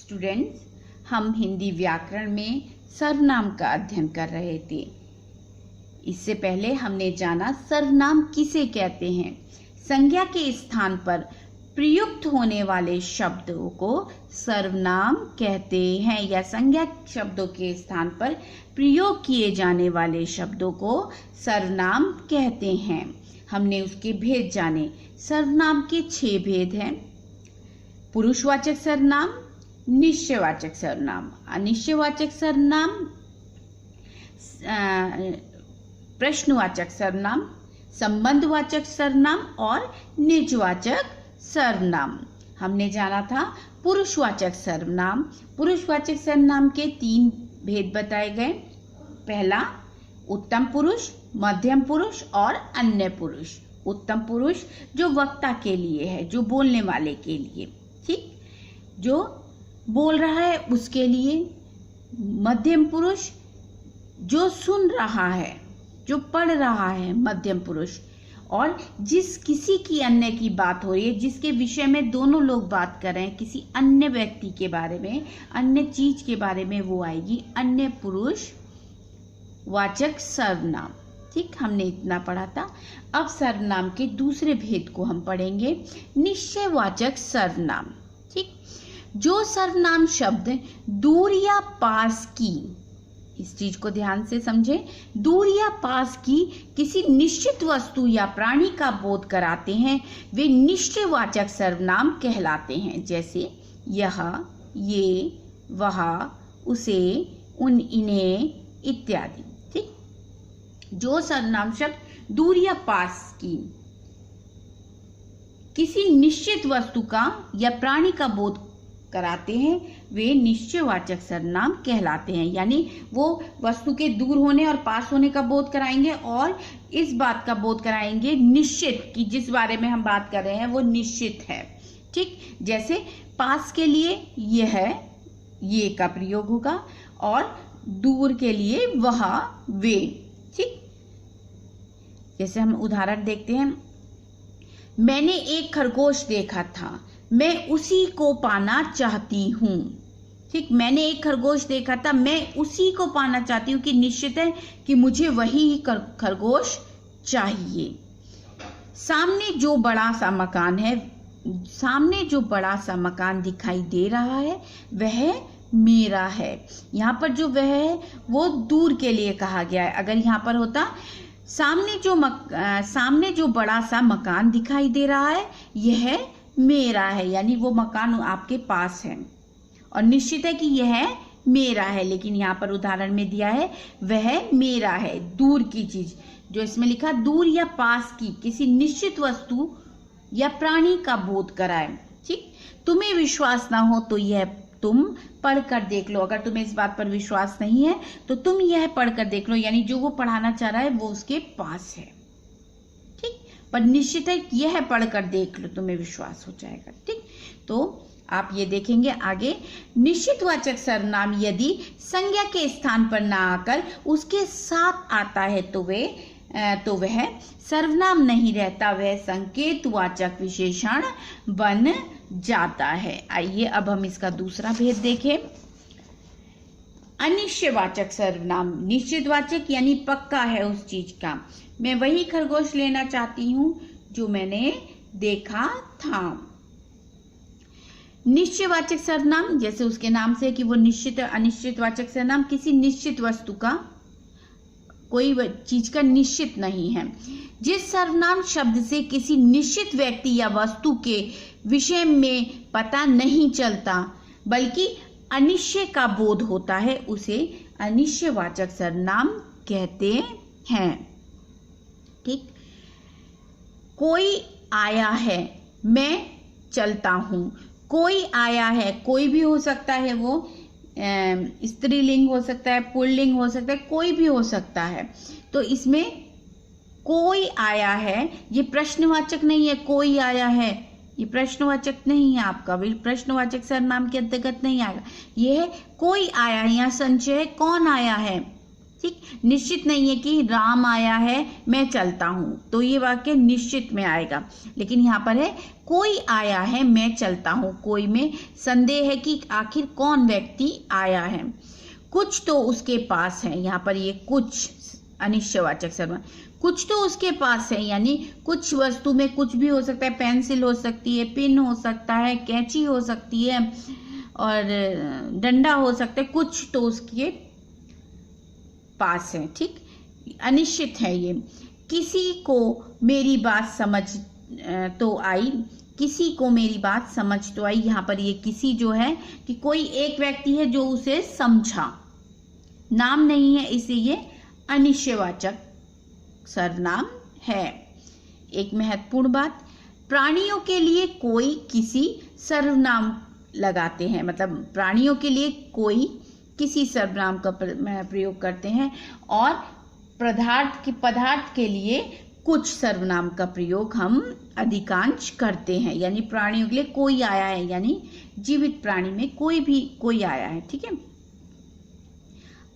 Students, हम हिंदी व्याकरण में सर्वनाम का अध्ययन कर रहे थे। इससे पहले हमने जाना सर्वनाम किसे कहते हैं। संज्ञा के स्थान पर प्रयुक्त होने वाले शब्दों को सर्वनाम कहते हैं, या संज्ञा शब्दों के स्थान पर प्रयोग किए जाने वाले शब्दों को सर्वनाम कहते हैं। हमने उसके भेद जाने। सर्वनाम के 6 भेद हैं। पुरुषवाचक सर्वनाम, निश्चयवाचक सर्वनाम, अनिश्चयवाचक सर्वनाम, प्रश्नवाचक सर्वनाम, संबंधवाचक सर्वनाम और निजवाचक सर्वनाम। हमने जाना था पुरुषवाचक सर्वनाम। पुरुषवाचक सर्वनाम के 3 भेद बताए गए। पहला, उत्तम पुरुष, मध्यम पुरुष और अन्य पुरुष। उत्तम पुरुष जो वक्ता के लिए है, जो बोलने वाले के लिए, ठीक, जो बोल रहा है उसके लिए। मध्यम पुरुष जो सुन रहा है, जो पढ़ रहा है, मध्यम पुरुष। और जिस किसी की अन्य की बात हो रही है, जिसके विषय में दोनों लोग बात कर रहे हैं, किसी अन्य व्यक्ति के बारे में, अन्य चीज के बारे में, वो आएगी अन्य पुरुष वाचक सर्वनाम। ठीक, हमने इतना पढ़ा था। अब सर्वनाम के दूसरे भेद को हम पढ़ेंगे, निश्चयवाचक सर्वनाम। ठीक, जो सर्वनाम शब्द दूर या पास की, इस चीज को ध्यान से समझें, दूर या पास की किसी निश्चित वस्तु या प्राणी का बोध कराते हैं, वे निश्चयवाचक सर्वनाम कहलाते हैं। जैसे यह, ये, वह, उसे, उन, इन्हें इत्यादि। ठीक, जो सर्वनाम शब्द दूर या पास की किसी निश्चित वस्तु का या प्राणी का बोध कराते हैं, वे निश्चयवाचक सर्वनाम कहलाते हैं। यानी वो वस्तु के दूर होने और पास होने का बोध कराएंगे और इस बात का बोध कराएंगे निश्चित, कि जिस बारे में हम बात कर रहे हैं वो निश्चित है। ठीक, जैसे पास के लिए यह, ये का प्रयोग होगा, और दूर के लिए वह, वे। ठीक, जैसे हम उदाहरण देखते हैं, मैंने एक खरगोश देखा था, मैं उसी को पाना चाहती हूँ। ठीक, मैंने एक खरगोश देखा था, मैं उसी को पाना चाहती हूँ, कि निश्चित है कि मुझे वही खरगोश चाहिए। सामने जो बड़ा सा मकान है, सामने जो बड़ा सा मकान दिखाई दे रहा है, वह मेरा है। यहाँ पर जो वह है वो दूर के लिए कहा गया है। अगर यहाँ पर होता सामने जो बड़ा सा मकान दिखाई दे रहा है, यह मेरा है, यानी वो मकान आपके पास है और निश्चित है कि यह मेरा है। लेकिन यहाँ पर उदाहरण में दिया है वह मेरा है, दूर की चीज। जो इसमें लिखा दूर या पास की किसी निश्चित वस्तु या प्राणी का बोध कराए। ठीक, तुम्हें विश्वास ना हो तो यह तुम पढ़कर देख लो। अगर तुम्हें इस बात पर विश्वास नहीं है तो तुम यह पढ़कर देख लो, यानी जो वो पढ़ाना चाह रहा है वो उसके पास है। ठीक, पर निश्चित है यह पढ़कर देख लो, तुम्हें विश्वास हो जाएगा। ठीक, तो आप ये देखेंगे आगे, निश्चितवाचक सर्वनाम यदि संज्ञा के स्थान पर ना आकर उसके साथ आता है तो वह सर्वनाम नहीं रहता, वह संकेतवाचक विशेषण बन जाता है। आइए अब हम इसका दूसरा भेद देखें। अनिश्चयवाचक सर्वनाम, निश्चितवाचक यानी पक्का है उस चीज का। मैं वही खरगोश लेना चाहती हूँ जो मैंने देखा था। निश्चयवाचक सर्वनाम, जैसे उसके नाम से कि वो निश्चित। अनिश्चितवाचक सर्वनाम किसी निश्चित वस्तु का, कोई चीज का निश्चित नहीं है। जिस सर्वनाम शब्द से किसी निश्चित व्यक्ति या वस्तु के विषय में पता नहीं चलता बल्कि अनिश्चय का बोध होता है, उसे अनिश्चयवाचक सर्वनाम कहते हैं। ठीक, कोई आया है, मैं चलता हूं। कोई आया है, कोई भी हो सकता है, वो स्त्रीलिंग हो सकता है, पुल्लिंग हो सकता है, कोई भी हो सकता है। तो इसमें कोई आया है, ये प्रश्नवाचक नहीं है। कोई आया है, ये प्रश्नवाचक नहीं है आपका, प्रश्नवाचक सर्वनाम के अंतर्गत नहीं आएगा। ये है कोई आया है, यहाँ संशय है कौन आया है। ठीक, निश्चित नहीं है कि राम आया है मैं चलता हूँ, तो ये वाक्य निश्चित में आएगा। लेकिन यहाँ पर है कोई आया है मैं चलता हूँ, कोई में संदेह है कि आखिर कौन व्यक्ति आया है। कुछ तो उसके पास है, यहाँ पर ये कुछ अनिश्चयवाचक सर्वनाम, कुछ तो उसके पास है यानी कुछ वस्तु में कुछ भी हो सकता है, पेंसिल हो सकती है, पिन हो सकता है, कैंची हो सकती है और डंडा हो सकता है, कुछ तो उसके पास है। ठीक, अनिश्चित है ये। किसी को मेरी बात समझ तो आई, किसी को मेरी बात समझ तो आई, यहाँ पर ये किसी जो है कि कोई एक व्यक्ति है जो उसे समझा, नाम नहीं है, इसे ये अनिश्चयवाचक सर्वनाम है। एक महत्वपूर्ण बात, प्राणियों के लिए कोई किसी सर्वनाम लगाते हैं, मतलब प्राणियों के लिए कोई किसी सर्वनाम का प्रयोग करते हैं और पदार्थ के लिए कुछ सर्वनाम का प्रयोग हम अधिकांश करते हैं। यानी प्राणियों के लिए कोई आया है, यानी जीवित प्राणी में कोई आया है। ठीक है,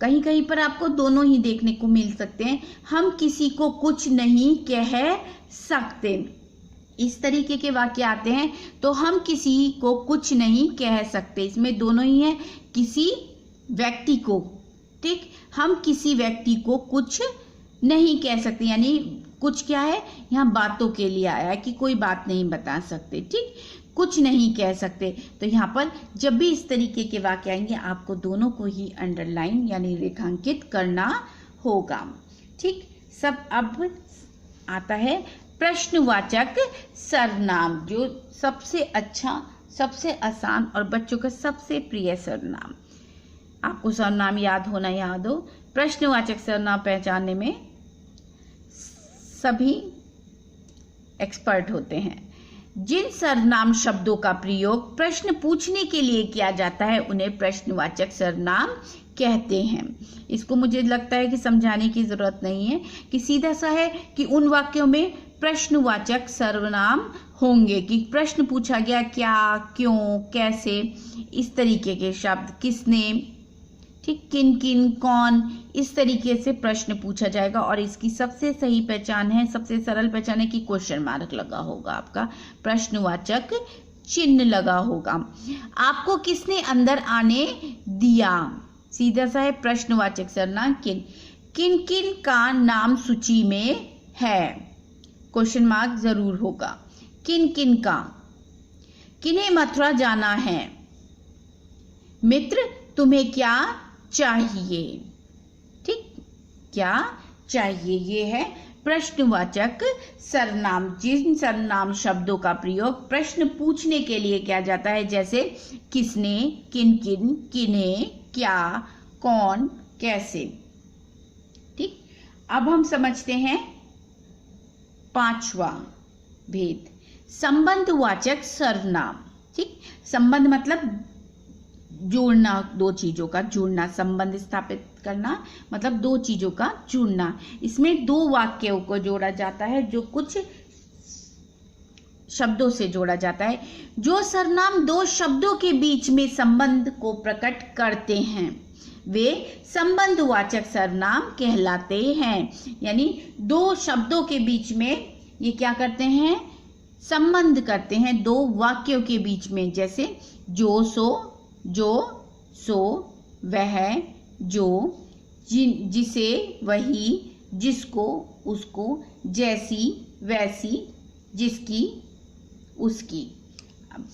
कहीं कहीं पर आपको दोनों ही देखने को मिल सकते हैं। हम किसी को कुछ नहीं कह सकते, इस तरीके के वाक्य आते हैं तो हम किसी को कुछ नहीं कह सकते, इसमें दोनों ही है, किसी व्यक्ति को। ठीक, हम किसी व्यक्ति को कुछ नहीं कह सकते, यानी कुछ क्या है, यहाँ बातों के लिए आया है कि कोई बात नहीं बता सकते। ठीक, कुछ नहीं कह सकते। तो यहाँ पर जब भी इस तरीके के वाक्य आएंगे आपको दोनों को ही अंडरलाइन यानी रेखांकित करना होगा। ठीक, सब अब आता है प्रश्नवाचक सर्वनाम, जो सबसे अच्छा, सबसे आसान और बच्चों का सबसे प्रिय सर्वनाम। आपको सर्वनाम याद होना, याद हो। प्रश्नवाचक सर्वनाम पहचानने में सभी एक्सपर्ट होते हैं। जिन सर्वनाम शब्दों का प्रयोग प्रश्न पूछने के लिए किया जाता है उन्हें प्रश्नवाचक सर्वनाम कहते हैं। इसको मुझे लगता है कि समझाने की जरूरत नहीं है कि सीधा सा है कि उन वाक्यों में प्रश्नवाचक सर्वनाम होंगे कि प्रश्न पूछा गया, क्या, क्यों, कैसे, इस तरीके के शब्द, किसने, ठीक, किन किन, कौन, इस तरीके से प्रश्न पूछा जाएगा। और इसकी सबसे सही पहचान है, सबसे सरल पहचान है कि क्वेश्चन मार्क लगा होगा, आपका प्रश्नवाचक चिन्ह लगा होगा। आपको किसने अंदर आने दिया, सीधा सा है प्रश्नवाचक सर्वनाम किन। किन किन का नाम सूची में है, क्वेश्चन मार्क जरूर होगा। किन किन का, किन्हें मथुरा जाना है, मित्र तुम्हें क्या चाहिए। ठीक, क्या चाहिए, ये है प्रश्नवाचक सर्वनाम। जिन सर्वनाम शब्दों का प्रयोग प्रश्न पूछने के लिए किया जाता है, जैसे किसने, किन किन, किन्हें, क्या, कौन, कैसे। ठीक, अब हम समझते हैं पांचवा भेद, संबंधवाचक सर्वनाम। ठीक, संबंध मतलब जोड़ना, दो चीजों का जुड़ना, संबंध स्थापित करना मतलब दो चीजों का जुड़ना। इसमें दो वाक्यों को जोड़ा जाता है, जो कुछ शब्दों से जोड़ा जाता है। जो सर्वनाम दो शब्दों के बीच में संबंध को प्रकट करते हैं वे संबंधवाचक सर्वनाम कहलाते हैं। यानी दो शब्दों के बीच में ये क्या करते हैं, संबंध करते हैं दो वाक्यों के बीच में, जैसे जो सो, जो सो, वह, जो, जिसे, वही, जिसको, उसको, जैसी, वैसी, जिसकी, उसकी। अब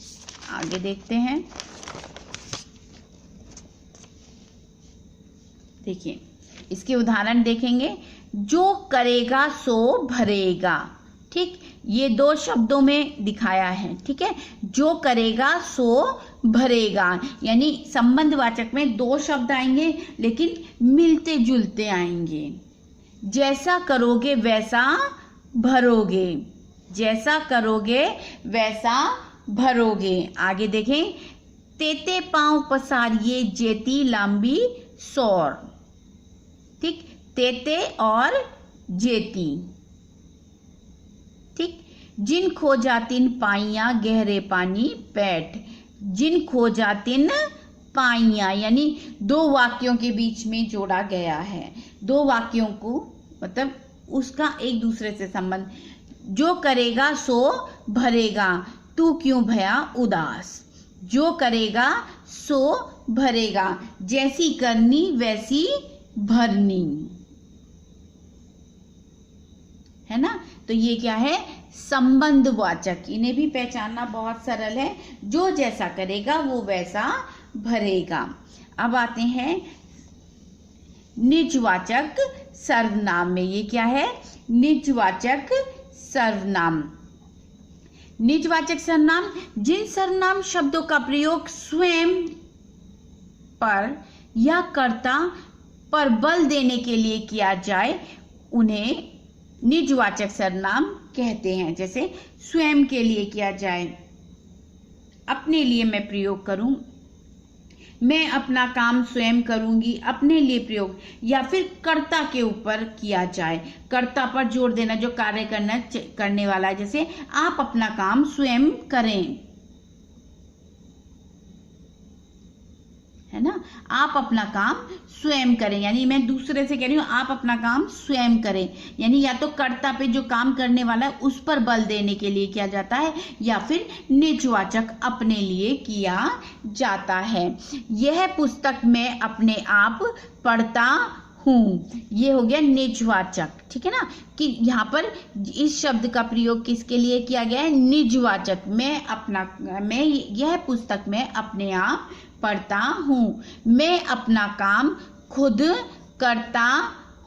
आगे देखते हैं। देखिए इसके उदाहरण देखेंगे। जो करेगा सो भरेगा। ठीक, ये दो शब्दों में दिखाया है। ठीक है, जो करेगा सो भरेगा, यानी संबंधवाचक में दो शब्द आएंगे लेकिन मिलते जुलते आएंगे। जैसा करोगे वैसा भरोगे, जैसा करोगे वैसा भरोगे। आगे देखें, तेते पांव पसारिए जेती लांबी सौर। ठीक, तेते और जेती। ठीक, जिन खो जातिन पाइया गहरे पानी पैठ। जिन खो जातिन पाइया, यानी दो वाक्यों के बीच में जोड़ा गया है। दो वाक्यों को मतलब उसका एक दूसरे से संबंध। जो करेगा सो भरेगा, तू क्यों भया उदास। जो करेगा सो भरेगा, जैसी करनी वैसी भरनी, है ना। तो ये क्या है, संबंधवाचक। इन्हें भी पहचानना बहुत सरल है। जो जैसा करेगा वो वैसा भरेगा। अब आते हैं निजवाचक सर्वनाम में। ये क्या है, निजवाचक सर्वनाम। निजवाचक सर्वनाम जिन सर्वनाम शब्दों का प्रयोग स्वयं पर या कर्ता पर बल देने के लिए किया जाए उन्हें निजवाचक सर्वनाम कहते हैं। जैसे स्वयं के लिए किया जाए, अपने लिए मैं प्रयोग करूं, मैं अपना काम स्वयं करूंगी, अपने लिए प्रयोग। या फिर कर्ता के ऊपर किया जाए, कर्ता पर जोर देना, जो कार्य करने वाला है। जैसे आप अपना काम स्वयं करें, है ना। आप अपना काम स्वयं करें, यानी मैं दूसरे से कह रही हूं आप अपना काम स्वयं करें। यानी या तो कर्ता पे जो काम करने वाला है उस पर बल देने के लिए किया जाता है, या फिर निजवाचक अपने लिए किया जाता है। यह पुस्तक मैं अपने आप पढ़ता हूँ, ये हो गया निजवाचक। ठीक है ना, कि यहाँ पर इस शब्द का प्रयोग किसके लिए किया गया है, निजवाचक। मैं यह पुस्तक मैं अपने आप पढ़ता हूँ, मैं अपना काम खुद करता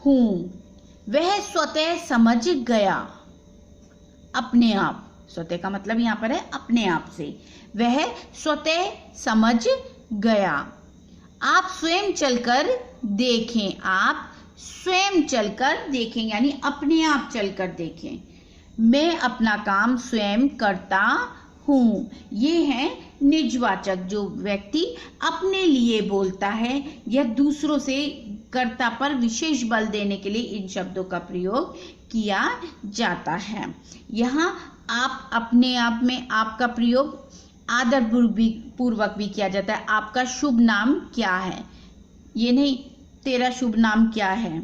हूँ। वह स्वतः समझ गया, अपने आप। स्वतः का मतलब यहाँ पर है अपने आप से। वह स्वतः समझ गया। आप स्वयं चलकर देखें, आप स्वयं चलकर देखें, यानी अपने आप चलकर देखें। मैं अपना काम स्वयं करता हूँ। ये है निजवाचक, जो व्यक्ति अपने लिए बोलता है या दूसरों से कर्ता पर विशेष बल देने के लिए इन शब्दों का प्रयोग किया जाता है। यहाँ आप अपने आप में आपका प्रयोग आदर पूर्वक भी किया जाता है। आपका शुभ नाम क्या है, ये नहीं तेरा शुभ नाम क्या है।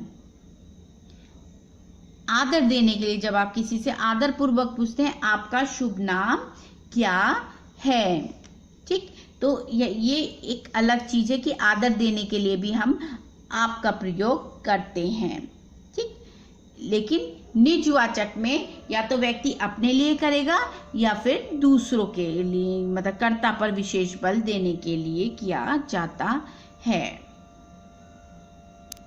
आदर देने के लिए जब आप किसी से आदर पूर्वक पूछते हैं आपका शुभ नाम क्या है। ठीक, तो ये एक अलग चीज है कि आदर देने के लिए भी हम आपका प्रयोग करते हैं। ठीक, लेकिन निजवाचक में या तो व्यक्ति अपने लिए करेगा या फिर दूसरों के लिए, मतलब कर्ता पर विशेष बल देने के लिए किया जाता है।